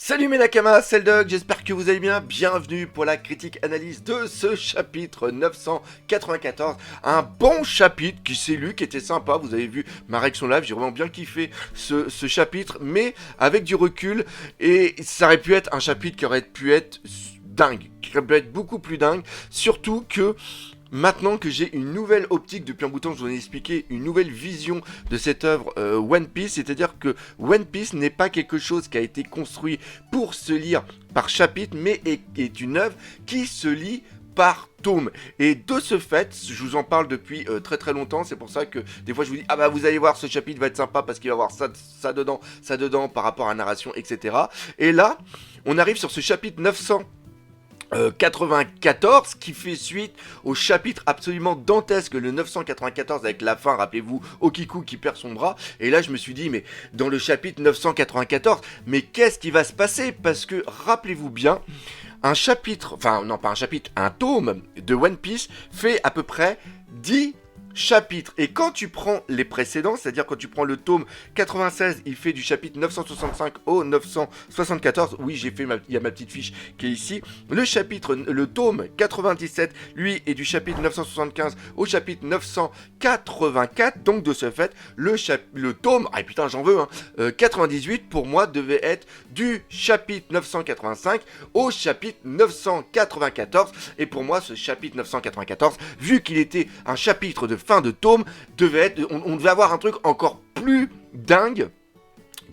Salut mes Nakamas, c'est le Doc, j'espère que vous allez bien. Bienvenue pour la critique analyse de ce chapitre 994. Un bon chapitre qui s'est lu, qui était sympa. Vous avez vu ma réaction live, j'ai vraiment bien kiffé ce chapitre, mais avec du recul. Et ça aurait pu être un chapitre qui aurait pu être dingue, qui aurait pu être beaucoup plus dingue. Surtout que maintenant que j'ai une nouvelle optique, depuis un bout de temps, je vous en ai expliqué, une nouvelle vision de cette œuvre One Piece, c'est-à-dire que One Piece n'est pas quelque chose qui a été construit pour se lire par chapitre, mais est une œuvre qui se lit par tome. Et de ce fait, je vous en parle depuis très très longtemps, c'est pour ça que des fois je vous dis, ah bah vous allez voir, ce chapitre va être sympa parce qu'il va y avoir ça dedans par rapport à la narration, etc. Et là, on arrive sur ce chapitre 994 qui fait suite au chapitre absolument dantesque, le 994 avec la fin, rappelez-vous, Okiku qui perd son bras. Et là je me suis dit, mais dans le chapitre 994, mais qu'est-ce qui va se passer? Parce que rappelez-vous bien, un chapitre, enfin non pas un chapitre, un tome de One Piece fait à peu près 10 chapitres. Et quand tu prends les précédents, c'est-à-dire quand tu prends le tome 96, il fait du chapitre 965 au 974. Oui, il y a ma petite fiche qui est ici. Le tome 97, lui, est du chapitre 975 au chapitre 984. Donc de ce fait, le tome, ah putain j'en veux, 98 pour moi devait être du chapitre 985 au chapitre 994. Et pour moi, ce chapitre 994, vu qu'il était un chapitre de fin de tome, on devait avoir un truc encore plus dingue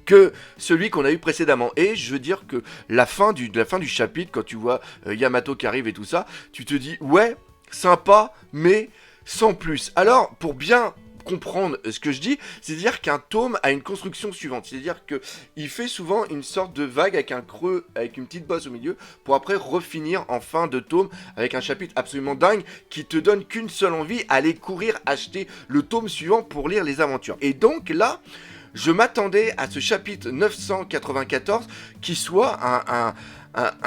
que celui qu'on a eu précédemment. Et je veux dire que la fin du chapitre, quand tu vois Yamato qui arrive et tout ça, tu te dis ouais, sympa, mais sans plus. Alors, pour bien comprendre ce que je dis, c'est-à-dire qu'un tome a une construction suivante, c'est-à-dire que il fait souvent une sorte de vague avec un creux, avec une petite bosse au milieu, pour après refinir en fin de tome avec un chapitre absolument dingue qui te donne qu'une seule envie, aller courir acheter le tome suivant pour lire les aventures. Et donc là, je m'attendais à ce chapitre 994 qui soit un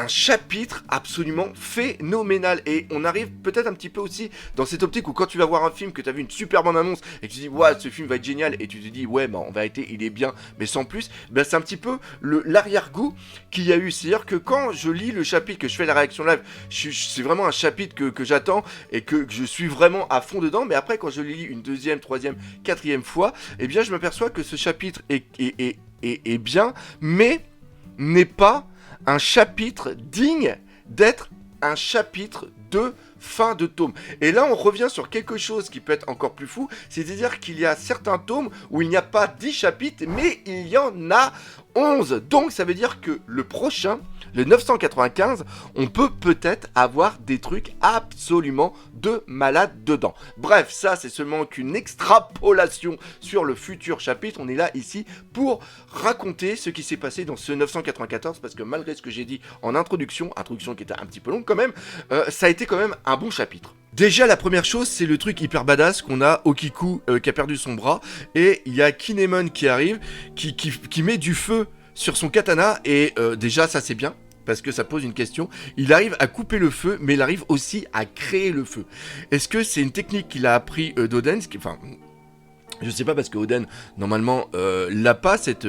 chapitre absolument phénoménal. Et on arrive peut-être un petit peu aussi dans cette optique où quand tu vas voir un film, que tu as vu une super bande annonce et que tu dis ouais ce film va être génial, et tu te dis ouais bah en vérité il est bien mais sans plus, ben c'est un petit peu l'arrière-goût qu'il y a eu. C'est à dire que quand je lis le chapitre, que je fais la réaction live, c'est vraiment un chapitre que j'attends et que je suis vraiment à fond dedans. Mais après quand je le lis une deuxième, troisième, quatrième fois, eh bien je m'aperçois que ce chapitre est bien, mais n'est pas un chapitre digne d'être un chapitre de fin de tome. Et là on revient sur quelque chose qui peut être encore plus fou, c'est-à-dire qu'il y a certains tomes où il n'y a pas 10 chapitres, mais il y en a 11. Donc ça veut dire que le prochain, le 995, on peut peut-être avoir des trucs absolument de malade dedans. Bref, ça c'est seulement qu'une extrapolation sur le futur chapitre. On est là ici pour raconter ce qui s'est passé dans ce 994, parce que malgré ce que j'ai dit en introduction qui était un petit peu longue quand même, ça a été quand même un bon chapitre. Déjà la première chose, c'est le truc hyper badass qu'on a Okiku qui a perdu son bras, et il y a Kinemon qui arrive, qui met du feu sur son katana, et déjà ça c'est bien, parce que ça pose une question. Il arrive à couper le feu, mais il arrive aussi à créer le feu. Est-ce que c'est une technique qu'il a appris d'Oden, enfin... Je sais pas, parce que Oden normalement n'a pas cette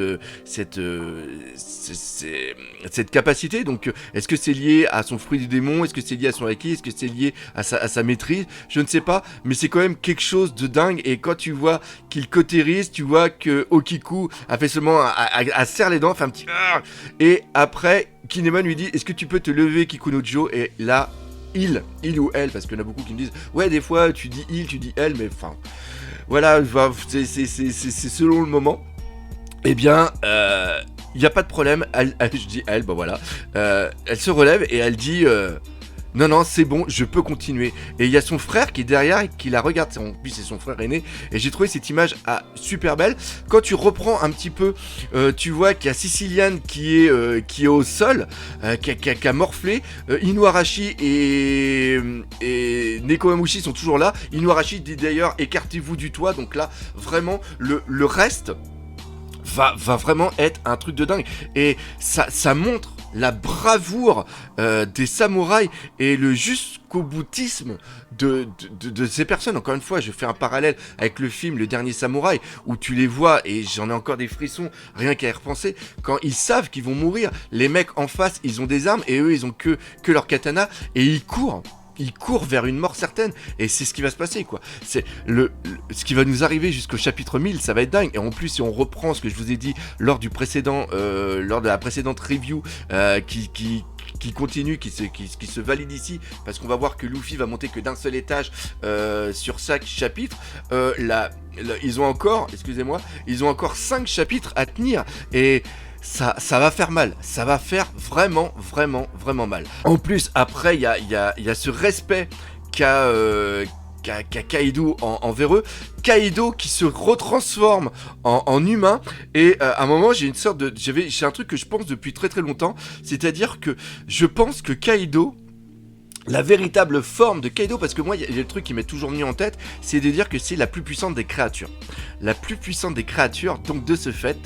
capacité. Donc est-ce que c'est lié à son fruit du démon? Est-ce que c'est lié à son haki? Est-ce que c'est lié à sa maîtrise? Je ne sais pas, mais c'est quand même quelque chose de dingue. Et quand tu vois qu'il cautérise, tu vois que Okiku a fait seulement à serre les dents, fait un petit... Et après, Kinemon lui dit, est-ce que tu peux te lever, Kikunojo? Et là, il ou elle, parce qu'il y en a beaucoup qui me disent, ouais des fois tu dis il, tu dis elle, mais enfin... Voilà, c'est selon le moment. Eh bien, il n'y a pas de problème. Je dis elle, bah voilà. Elle se relève et elle dit non, c'est bon, je peux continuer. Et il y a son frère qui est derrière et qui la regarde. Puis c'est son frère aîné. Et j'ai trouvé cette image super belle. Quand tu reprends un petit peu, tu vois qu'il y a Sicilian qui est au sol, qui a morflé. Inuarashi et Nekomamushi sont toujours là. Inuarashi dit d'ailleurs écartez-vous du toit. Donc là, vraiment, le reste va vraiment être un truc de dingue. Et ça montre la bravoure des samouraïs et le jusqu'au boutisme de ces personnes. Encore une fois, je fais un parallèle avec le film Le Dernier Samouraï, où tu les vois, et j'en ai encore des frissons, rien qu'à y repenser, quand ils savent qu'ils vont mourir, les mecs en face, ils ont des armes, et eux, ils ont que leur katana, et ils courent. Ils courent vers une mort certaine, et c'est ce qui va se passer, quoi. C'est ce qui va nous arriver jusqu'au chapitre 1000, ça va être dingue. Et en plus, si on reprend ce que je vous ai dit lors de la précédente review, qui continue, qui se valide ici, parce qu'on va voir que Luffy va monter que d'un seul étage sur chaque chapitre. Ils ont encore 5 chapitres à tenir, et ça va faire mal, ça va faire vraiment mal. En plus, après, il y a ce respect qu'a Kaido envers eux. Kaido qui se retransforme en humain, et à un moment j'ai un truc que je pense depuis très longtemps, c'est-à-dire que je pense que Kaido, la véritable forme de Kaido, parce que moi il y a le truc qui m'est toujours venu en tête, c'est de dire que c'est la plus puissante des créatures. La plus puissante des créatures, donc de ce fait,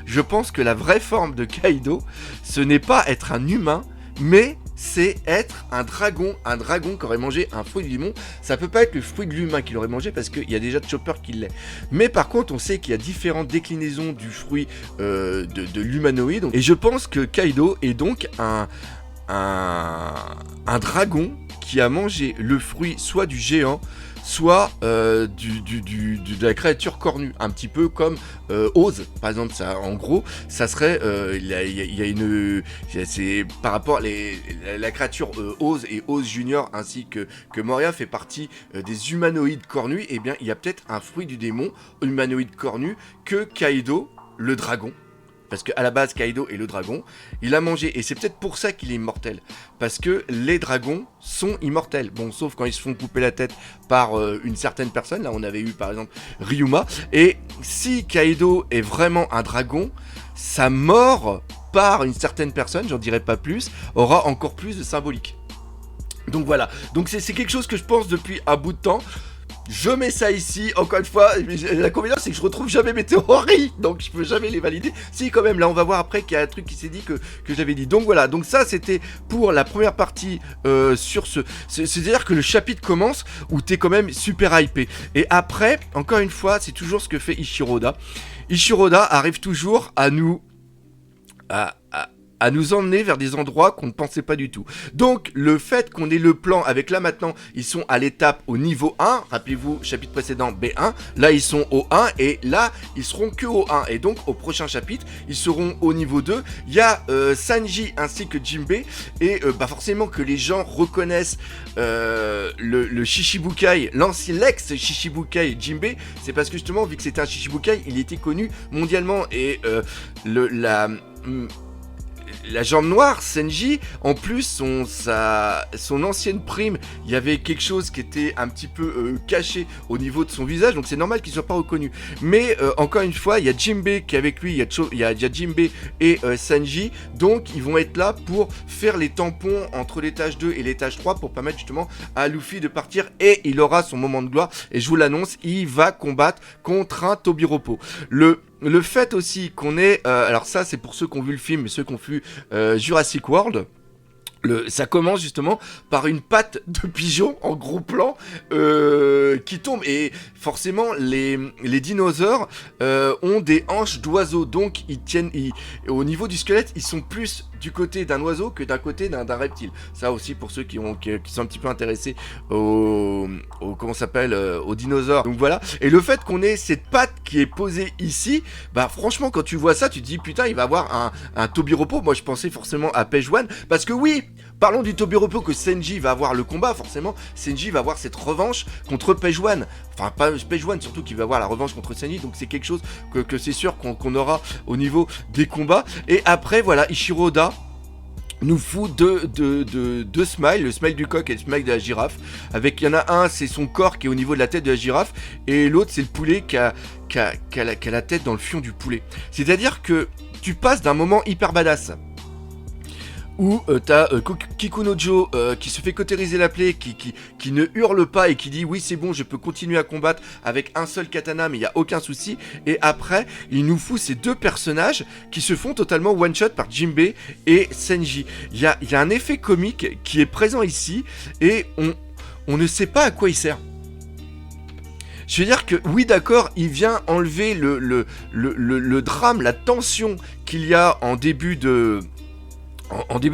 je pense que la vraie forme de Kaido, ce n'est pas être un humain, mais c'est être un dragon qui aurait mangé un fruit du démon. Ça peut pas être le fruit de l'humain qu'il aurait mangé, parce qu'il y a déjà Chopper qui l'est. Mais par contre, on sait qu'il y a différentes déclinaisons du fruit de l'humanoïde. Et je pense que Kaido est donc un dragon qui a mangé le fruit soit du géant, soit de la créature cornue, un petit peu comme Oz, par exemple. Ça, en gros, ça serait, c'est par rapport à la créature Oz et Oz Junior, ainsi que Moria fait partie des humanoïdes cornus. Et bien, il y a peut-être un fruit du démon humanoïde cornu que Kaido, le dragon. Parce qu'à la base, Kaido est le dragon, il a mangé, et c'est peut-être pour ça qu'il est immortel. Parce que les dragons sont immortels. Bon, sauf quand ils se font couper la tête par une certaine personne. Là, on avait eu par exemple Ryuma. Et si Kaido est vraiment un dragon, sa mort par une certaine personne, j'en dirai pas plus, aura encore plus de symbolique. Donc voilà, donc c'est quelque chose que je pense depuis un bout de temps. Je mets ça ici, encore une fois, l'inconvénient c'est que je retrouve jamais mes théories, donc je peux jamais les valider. Si, quand même, là on va voir après qu'il y a un truc qui s'est dit que j'avais dit. Donc voilà, donc ça c'était pour la première partie sur c'est-à-dire que le chapitre commence où t'es quand même super hypé. Et après, encore une fois, c'est toujours ce que fait Ichiroda. Ichiroda arrive toujours à nous emmener vers des endroits qu'on ne pensait pas du tout. Donc, le fait qu'on ait le plan avec là maintenant, ils sont à l'étape au niveau 1, rappelez-vous, chapitre précédent B1, là ils sont au 1, et là, ils seront que au 1, et donc au prochain chapitre, ils seront au niveau 2, il y a Sanji ainsi que Jinbei, et forcément que les gens reconnaissent le Shichibukai, l'ex-Shichibukai Jinbei, c'est parce que justement, vu que c'était un Shichibukai, il était connu mondialement, et la jambe noire, Senji, en plus, son ancienne prime, il y avait quelque chose qui était un petit peu caché au niveau de son visage, donc c'est normal qu'il ne soit pas reconnu. Mais encore une fois, il y a Jinbei qui est avec lui, il y a Jinbei et Sanji, donc ils vont être là pour faire les tampons entre l'étage 2 et l'étage 3 pour permettre justement à Luffy de partir, et il aura son moment de gloire, et je vous l'annonce, il va combattre contre un Tobiropo. Le fait aussi qu'on ait... alors ça, c'est pour ceux qui ont vu le film et ceux qui ont vu Jurassic World. Ça commence justement par une patte de pigeon en gros plan qui tombe, et forcément les dinosaures ont des hanches d'oiseaux, donc au niveau du squelette ils sont plus du côté d'un oiseau que d'un côté d'un reptile. Ça aussi pour ceux qui sont un petit peu intéressés aux dinosaures. Donc voilà, et le fait qu'on ait cette patte qui est posée ici, franchement quand tu vois ça tu te dis putain, il va avoir un Tobiropo. Moi je pensais forcément à Page One, parce que oui, parlons du Tobiropo que Senji va avoir le combat, forcément Senji va avoir cette revanche contre Page One, enfin pas Page One surtout, qui va avoir la revanche contre Senji, donc c'est quelque chose que c'est sûr qu'on aura au niveau des combats. Et après voilà, Ichiroda nous fout deux smiles, le smile du coq et le smile de la girafe. Il y en a un, c'est son corps qui est au niveau de la tête de la girafe, et l'autre c'est le poulet qui a la tête dans le fion du poulet. C'est-à-dire que tu passes d'un moment hyper badass où t'as Kikunojo qui se fait cautériser la plaie, qui ne hurle pas et qui dit oui c'est bon je peux continuer à combattre avec un seul katana mais il n'y a aucun souci. Et après il nous fout ces deux personnages qui se font totalement one shot par Jinbei et Senji. Il y a un effet comique qui est présent ici et on ne sait pas à quoi il sert. Je veux dire que, oui d'accord, il vient enlever le drame, la tension qu'il y a en début de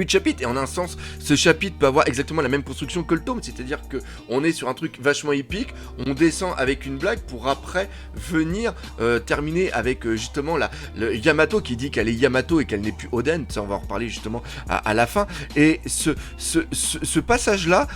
chapitre, et en un sens, ce chapitre peut avoir exactement la même construction que le tome, c'est-à-dire que on est sur un truc vachement épique, on descend avec une blague pour après venir terminer avec justement le Yamato qui dit qu'elle est Yamato et qu'elle n'est plus Oden, ça on va en reparler justement à la fin, et ce passage-là...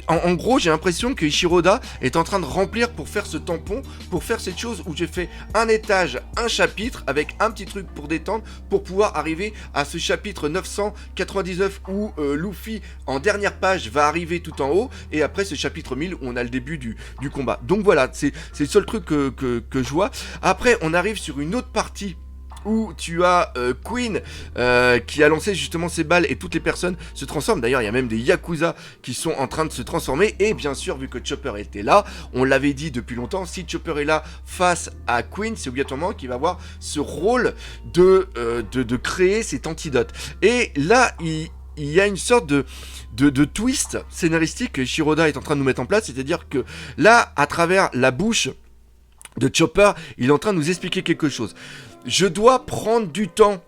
En gros, j'ai l'impression que Ishiroda est en train de remplir pour faire ce tampon, pour faire cette chose où j'ai fait un étage, un chapitre, avec un petit truc pour détendre, pour pouvoir arriver à ce chapitre 999 où Luffy, en dernière page, va arriver tout en haut, et après ce chapitre 1000 où on a le début du combat. Donc voilà, c'est le seul truc que je vois. Après, on arrive sur une autre partie où tu as Queen qui a lancé justement ses balles et toutes les personnes se transforment. D'ailleurs, il y a même des Yakuza qui sont en train de se transformer. Et bien sûr, vu que Chopper était là, on l'avait dit depuis longtemps, si Chopper est là face à Queen, c'est obligatoirement qu'il va avoir ce rôle de créer cet antidote. Et là, il y a une sorte de twist scénaristique que Shiroda est en train de nous mettre en place. C'est-à-dire que là, à travers la bouche de Chopper, il est en train de nous expliquer quelque chose. Je dois prendre du temps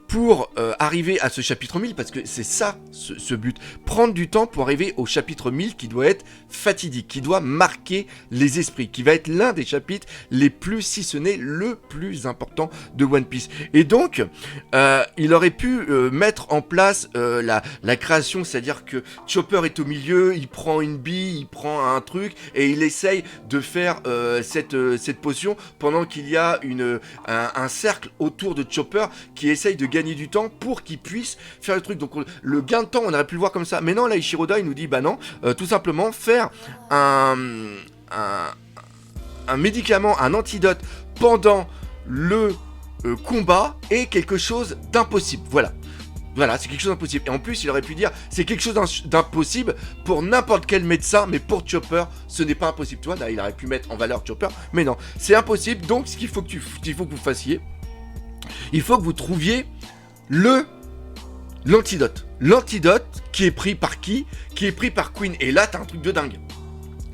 pour arriver à ce chapitre 1000, parce que c'est ça, ce but. Prendre du temps pour arriver au chapitre 1000 qui doit être fatidique, qui doit marquer les esprits, qui va être l'un des chapitres les plus, si ce n'est le plus important de One Piece. Et donc, il aurait pu mettre en place la création, c'est-à-dire que Chopper est au milieu, il prend une bille, il prend un truc, et il essaye de faire cette potion, pendant qu'il y a un cercle autour de Chopper qui essaye de gagner du temps pour qu'il puisse faire le truc. Donc le gain de temps, on aurait pu le voir comme ça. Mais non, là, Ishiroda, il nous dit, bah non, tout simplement, faire un médicament, un antidote pendant le combat est quelque chose d'impossible. Voilà. Voilà, c'est quelque chose d'impossible. Et en plus, il aurait pu dire, c'est quelque chose d'impossible pour n'importe quel médecin, mais pour Chopper, ce n'est pas impossible. Tu vois, là, il aurait pu mettre en valeur Chopper, mais non, c'est impossible. Donc, ce qu'il faut que vous fassiez, il faut que vous trouviez l'antidote. L'antidote qui est pris par qui? Qui est pris par Queen. Et là, t'as un truc de dingue.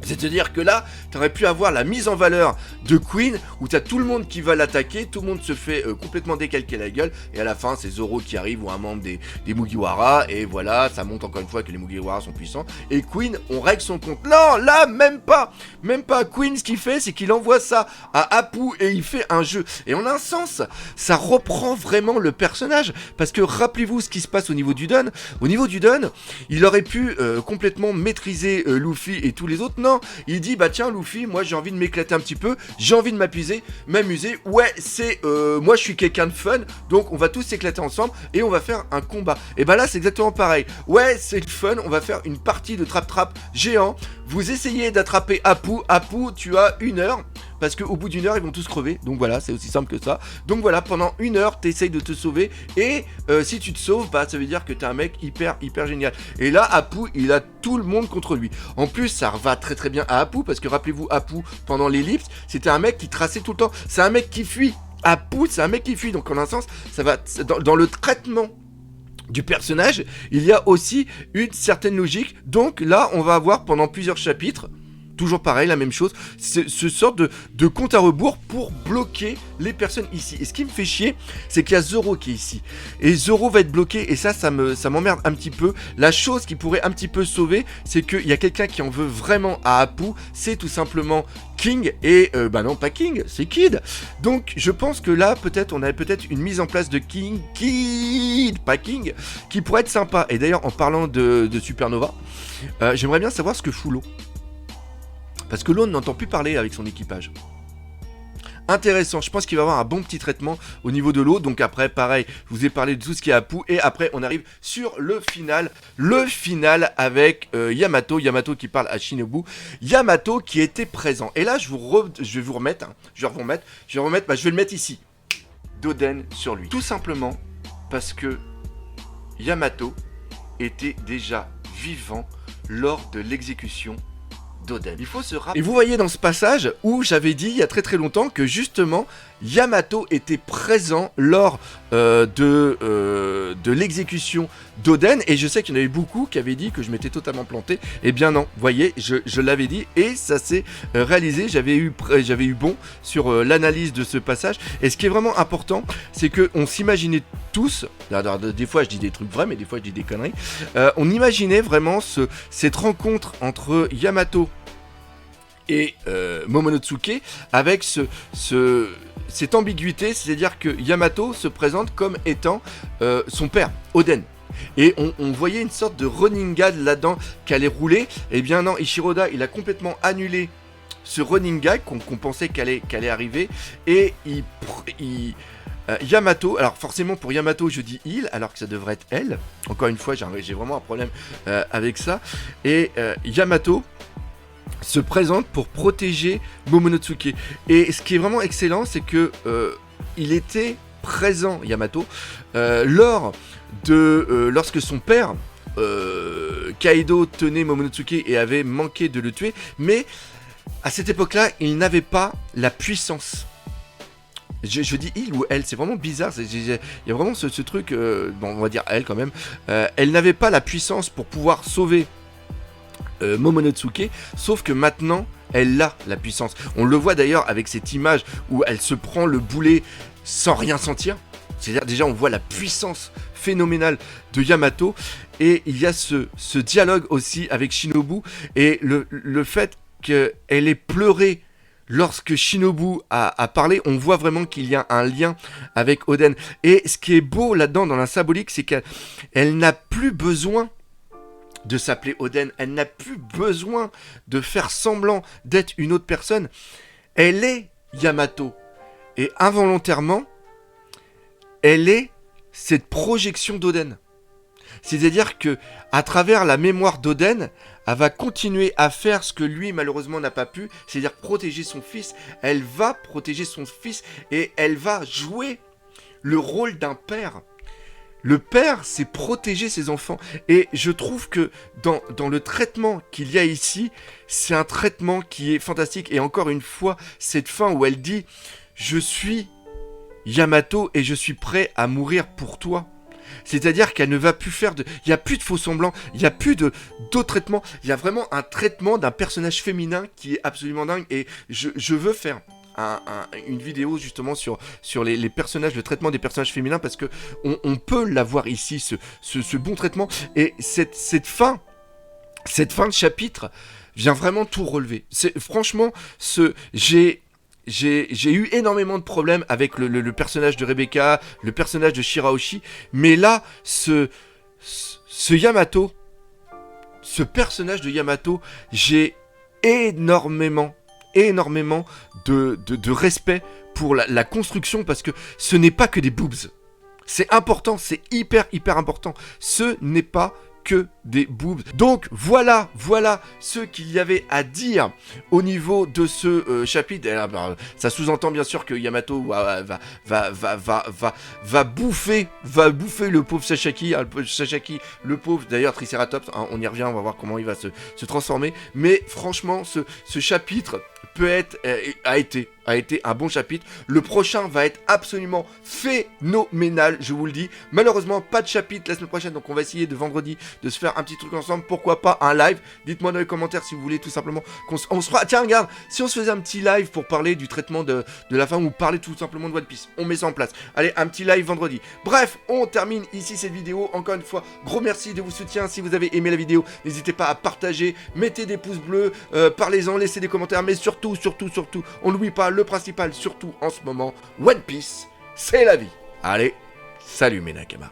C'est-à-dire que là, t'aurais pu avoir la mise en valeur de Queen, où t'as tout le monde qui va l'attaquer, tout le monde se fait complètement décalquer la gueule, et à la fin, c'est Zoro qui arrive, ou un membre des Mugiwara, et voilà, ça montre encore une fois que les Mugiwara sont puissants, et Queen, on règle son compte. Non, là, même pas. Queen, ce qu'il fait, c'est qu'il envoie ça à Apu, et il fait un jeu. Et en un sens, ça reprend vraiment le personnage, parce que rappelez-vous ce qui se passe au niveau du Dun. Au niveau du Dun, il aurait pu complètement maîtriser Luffy et tous les autres. Non, il dit bah tiens Luffy, moi j'ai envie de m'éclater un petit peu, j'ai envie de m'amuser, ouais c'est moi je suis quelqu'un de fun, donc on va tous s'éclater ensemble et on va faire un combat. Et bah là c'est exactement pareil, ouais c'est le fun, on va faire une partie de trap géant, vous essayez d'attraper Apu, tu as 1 heure, parce qu'au bout d'1 heure ils vont tous crever, donc voilà c'est aussi simple que ça. Donc voilà, pendant 1 heure t'essayes de te sauver, et si tu te sauves, bah ça veut dire que t'es un mec hyper génial. Et là Apu il a tout le monde contre lui. En plus ça va très bien à Apu, parce que rappelez-vous Apu pendant l'ellipse c'était un mec qui traçait tout le temps, c'est un mec qui fuit. Apu c'est un mec qui fuit, donc en un sens ça va dans le traitement du personnage, il y a aussi une certaine logique. Donc là on va avoir pendant plusieurs chapitres toujours pareil, la même chose, ce sorte de compte à rebours pour bloquer les personnes ici. Et ce qui me fait chier, c'est qu'il y a Zoro qui est ici. Et Zoro va être bloqué, et ça m'emmerde un petit peu. La chose qui pourrait un petit peu sauver, c'est qu'il y a quelqu'un qui en veut vraiment à Apu, c'est tout simplement King, et bah non, pas King, c'est Kid. Donc je pense que là, on avait peut-être une mise en place de Kid, pas King, qui pourrait être sympa. Et d'ailleurs, en parlant de Supernova, j'aimerais bien savoir ce que fout l'eau. Parce que l'eau n'entend plus parler avec son équipage. Intéressant, je pense qu'il va avoir un bon petit traitement au niveau de l'eau. Donc après, pareil, je vous ai parlé de tout ce qui est Apu. Et après, on arrive sur le final. Le final avec Yamato. Yamato qui parle à Shinobu. Yamato qui était présent. Et là, je vais vous remettre. Je vais le mettre ici. D'Oden sur lui. Tout simplement parce que Yamato était déjà vivant lors de l'exécution d'Oden. Il faut se rappeler. Et vous voyez dans ce passage où j'avais dit il y a très très longtemps que justement Yamato était présent lors de l'exécution d'Oden, et je sais qu'il y en avait beaucoup qui avaient dit que je m'étais totalement planté. Eh bien non, vous voyez, je l'avais dit et ça s'est réalisé. J'avais eu bon sur l'analyse de ce passage. Et ce qui est vraiment important, c'est que on s'imaginait tous, alors, des fois je dis des trucs vrais, mais des fois je dis des conneries, on imaginait vraiment cette rencontre entre Yamato et Momonosuke avec cette ambiguïté, c'est-à-dire que Yamato se présente comme étant son père, Oden. Et on voyait une sorte de running gag là-dedans qui allait rouler. Et bien non, Ishiroda, il a complètement annulé ce running gag qu'on pensait qu'allait arriver. Et Yamato, alors forcément pour Yamato je dis il, alors que ça devrait être elle. Encore une fois, j'ai vraiment un problème avec ça. Et Yamato se présente pour protéger Momonosuke. Et ce qui est vraiment excellent, c'est que il était présent, Yamato, lorsque son père Kaido tenait Momonosuke et avait manqué de le tuer, mais à cette époque-là, il n'avait pas la puissance. Je dis il ou elle, c'est vraiment bizarre. Il y a vraiment ce truc, bon, on va dire elle quand même. Elle n'avait pas la puissance pour pouvoir sauver Momonosuke, sauf que maintenant elle a la puissance. On le voit d'ailleurs avec cette image où elle se prend le boulet sans rien sentir. C'est-à-dire déjà on voit la puissance phénoménale de Yamato, et il y a ce dialogue aussi avec Shinobu, et le fait qu'elle ait pleuré lorsque Shinobu a parlé, on voit vraiment qu'il y a un lien avec Oden. Et ce qui est beau là-dedans dans la symbolique, c'est qu'elle n'a plus besoin de s'appeler Oden, elle n'a plus besoin de faire semblant d'être une autre personne. Elle est Yamato. Et involontairement, elle est cette projection d'Oden. C'est-à-dire que à travers la mémoire d'Oden, elle va continuer à faire ce que lui malheureusement n'a pas pu, c'est-à-dire protéger son fils. Elle va protéger son fils et elle va jouer le rôle d'un père. Le père, c'est protéger ses enfants. Et je trouve que dans le traitement qu'il y a ici, c'est un traitement qui est fantastique. Et encore une fois, cette fin où elle dit « Je suis Yamato et je suis prêt à mourir pour toi ». C'est-à-dire qu'elle ne va plus faire de... Il n'y a plus de faux semblants, il n'y a plus d'autres traitements. Il y a vraiment un traitement d'un personnage féminin qui est absolument dingue. Et je veux faire une vidéo justement sur les personnages, le traitement des personnages féminins, parce que on peut l'avoir ici, ce bon traitement. Et cette fin de chapitre vient vraiment tout relever. Franchement, j'ai eu énormément de problèmes avec le personnage de Rebecca, le personnage de Shirahoshi, mais là, ce Yamato, ce personnage de Yamato, j'ai énormément de respect pour la construction, parce que ce n'est pas que des boobs. C'est important, c'est hyper important. Ce n'est pas que des boobs. Donc voilà ce qu'il y avait à dire au niveau de ce chapitre. Ça sous-entend bien sûr que Yamato va bouffer le pauvre Sasaki, le pauvre, d'ailleurs Triceratops, hein, on y revient, on va voir comment il va se transformer. Mais franchement, ce chapitre a été un bon chapitre. Le prochain va être absolument phénoménal, je vous le dis. Malheureusement, pas de chapitre la semaine prochaine, donc on va essayer de vendredi de se faire un petit truc ensemble. Pourquoi pas un live? Dites-moi dans les commentaires si vous voulez tout simplement on se fera... Tiens, regarde, si on se faisait un petit live pour parler du traitement de la femme, ou parler tout simplement de One Piece, on met ça en place. Allez, un petit live vendredi. Bref, on termine ici cette vidéo. Encore une fois, gros merci de vos soutiens. Si vous avez aimé la vidéo, n'hésitez pas à partager, mettez des pouces bleus, parlez-en, laissez des commentaires, mais surtout, on n'oublie pas le principal, surtout en ce moment, One Piece, c'est la vie. Allez, salut mes Nakama.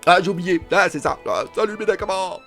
Ah, j'ai oublié, c'est ça. Salut mes Nakama.